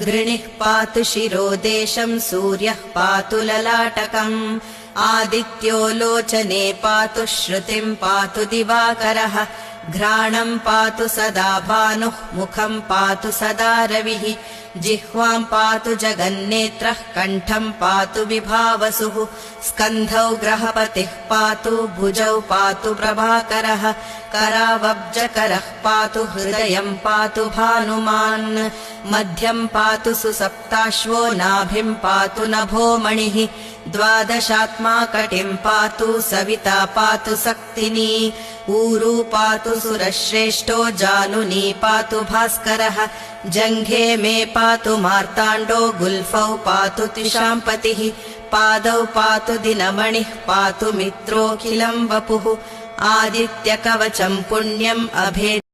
गृणिः पातु शिरोदेशं सूर्यः पातु ललाटकम् आदित्यो लोचने पातु श्रुतिं पातु दिवाकरः घ्राणं पातु सदा भानुः मुखं पातु सदा रविः जिह्वां पातु जगन्नेत्रः कण्ठं पातु विभावसुः स्कन्धौ ग्रहपतिः पातु भुजौ पातु प्रभाकरः करावब्जकरः पातु हृदयं पातु भानुमान् मध्यं पातु सुसप्ताश्वो नाभिं पातु नभोमणिः द्वादशात्मा कटिं पातु सविता पातु सक्तिनी ऊरू पातु सुरश्रेष्ठो जानुनी पातु भास्करः जङ्घे मे पातु मार्ताण्डो गुल्फौ पातु तिशाम्पतिः पादौ पातु दिनमणिः पातु मित्रोऽखिलं वपुः आदित्यकवचं पुण्यम् अभेद्यम्